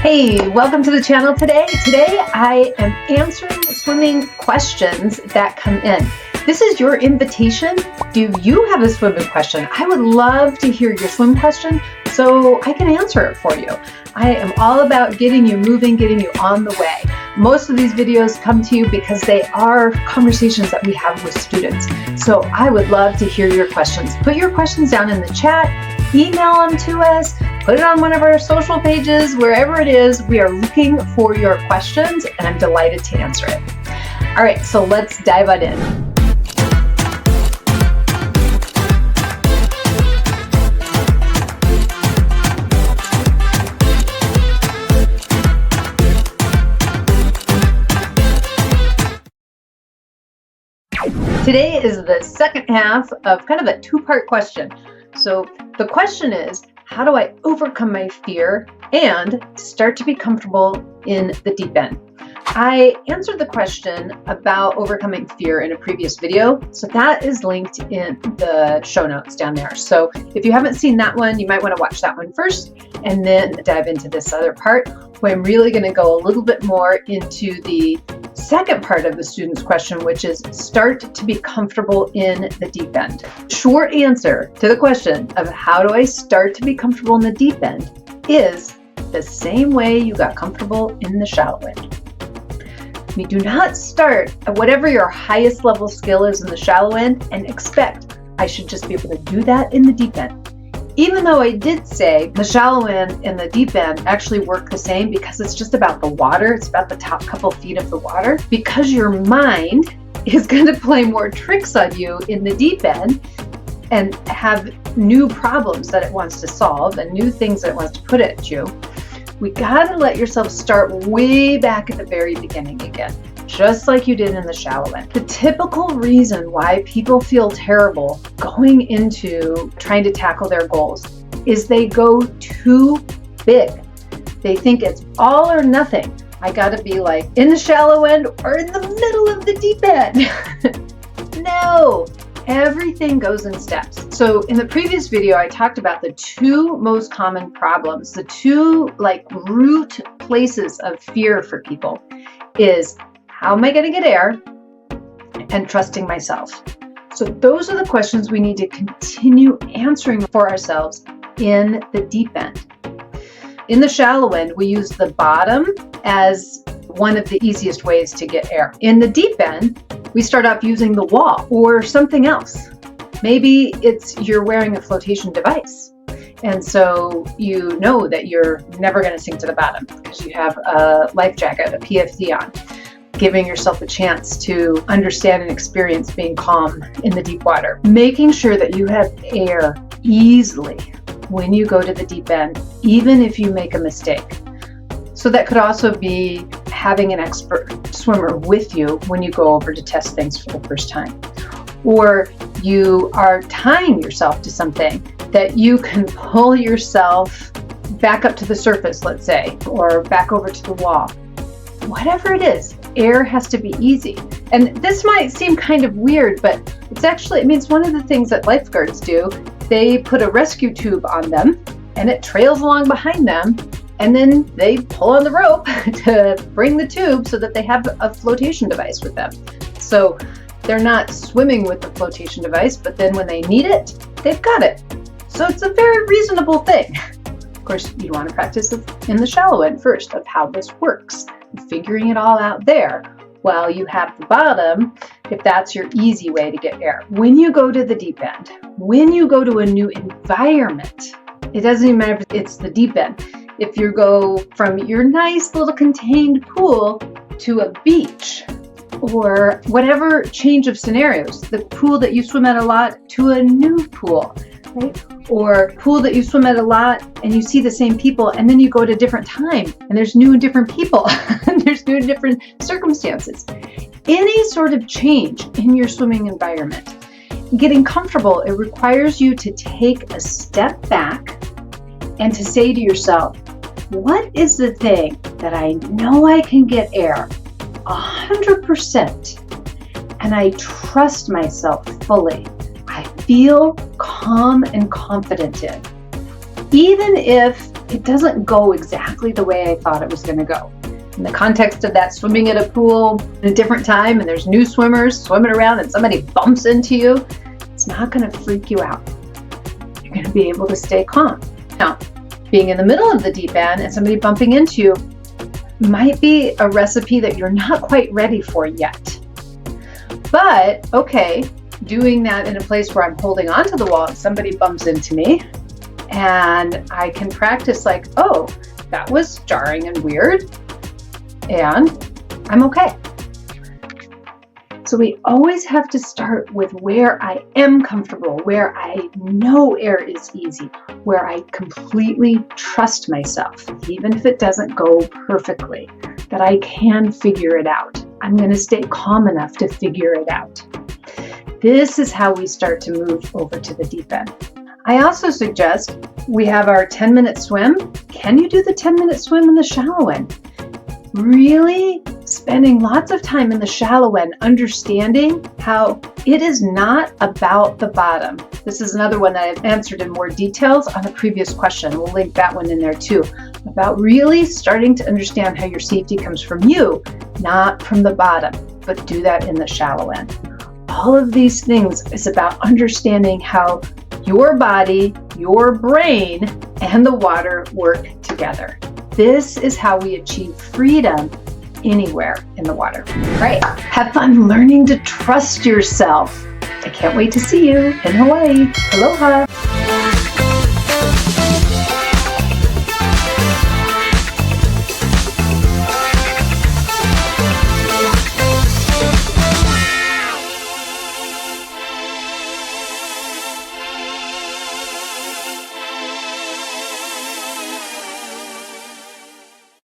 Hey, welcome to the channel today. Today I am answering swimming questions that come in. This is your invitation. Do you have a swimming question? I would love to hear your swim question so I can answer it for you. I am all about getting you moving, getting you on the way. Most of these videos come to you because they are conversations that we have with students. So I would love to hear your questions. Put your questions down in the chat, email them to us, put it on one of our social pages, wherever it is. We are looking for your questions and I'm delighted to answer it. All right, so let's dive right in. Today is the second half of kind of a two-part question. So the question is, how do I overcome my fear and start to be comfortable in the deep end? I answered the question about overcoming fear in a previous video, so that is linked in the show notes down there. So if you haven't seen that one, you might want to watch that one first and then dive into this other part, where I'm really going to go a little bit more into the second part of the student's question, which is start to be comfortable in the deep end. Short answer to the question of how do I start to be comfortable in the deep end is the same way you got comfortable in the shallow end. You do not start at whatever your highest level skill is in the shallow end and expect I should just be able to do that in the deep end. Even though I did say the shallow end and the deep end actually work the same because it's just about the water, it's about the top couple feet of the water, because your mind is going to play more tricks on you in the deep end and have new problems that it wants to solve and new things that it wants to put at you. We got to let yourself start way back at the very beginning again, just like you did in the shallow end. The typical reason why people feel terrible going into trying to tackle their goals is they go too big. They think it's all or nothing. I got to be like in the shallow end or in the middle of the deep end. No. Everything goes in steps. So in the previous video, I talked about the two most common problems, the two root places of fear for people is how am I going to get air and trusting myself. So those are the questions we need to continue answering for ourselves in the deep end. In the shallow end, we use the bottom as one of the easiest ways to get air. In the deep end, we start off using the wall or something else. Maybe it's you're wearing a flotation device. And so you know that you're never going to sink to the bottom because you have a life jacket, a PFD on, giving yourself a chance to understand and experience being calm in the deep water. Making sure that you have air easily when you go to the deep end, even if you make a mistake. So that could also be having an expert swimmer with you when you go over to test things for the first time. Or you are tying yourself to something that you can pull yourself back up to the surface, let's say, or back over to the wall. Whatever it is, air has to be easy. And this might seem kind of weird, but it means one of the things that lifeguards do, they put a rescue tube on them and it trails along behind them. And then they pull on the rope to bring the tube so that they have a flotation device with them. So they're not swimming with the flotation device, but then when they need it, they've got it. So it's a very reasonable thing. Of course, you want to practice in the shallow end first of how this works, figuring it all out there while you have the bottom, if that's your easy way to get air. When you go to the deep end, when you go to a new environment, it doesn't even matter if it's the deep end. If you go from your nice little contained pool to a beach or whatever change of scenarios, the pool that you swim at a lot to a new pool, right? Or pool that you swim at a lot and you see the same people and then you go at a different time and there's new and different people and there's new and different circumstances. Any sort of change in your swimming environment, getting comfortable, it requires you to take a step back and to say to yourself, what is the thing that I know I can get air 100% and I trust myself fully? I feel calm and confident in. Even if it doesn't go exactly the way I thought it was going to go. In the context of that swimming at a pool at a different time and there's new swimmers swimming around and somebody bumps into you, it's not going to freak you out. You're going to be able to stay calm. Now, being in the middle of the deep end and somebody bumping into you might be a recipe that you're not quite ready for yet. But, okay, doing that in a place where I'm holding onto the wall and somebody bumps into me, and I can practice like, oh, that was jarring and weird, and I'm okay. So we always have to start with where I am comfortable, where I know air is easy, where I completely trust myself, even if it doesn't go perfectly, that I can figure it out. I'm going to stay calm enough to figure it out. This is how we start to move over to the deep end. I also suggest we have our 10-minute swim. Can you do the 10-minute swim in the shallow end? Really spending lots of time in the shallow end, understanding how it is not about the bottom. This is another one that I've answered in more details on the previous question. We'll link that one in there too. About really starting to understand how your safety comes from you, not from the bottom, but do that in the shallow end. All of these things is about understanding how your body, your brain, and the water work together. This is how we achieve freedom anywhere in the water. All right, have fun learning to trust yourself. I can't wait to see you in Hawaii. Aloha.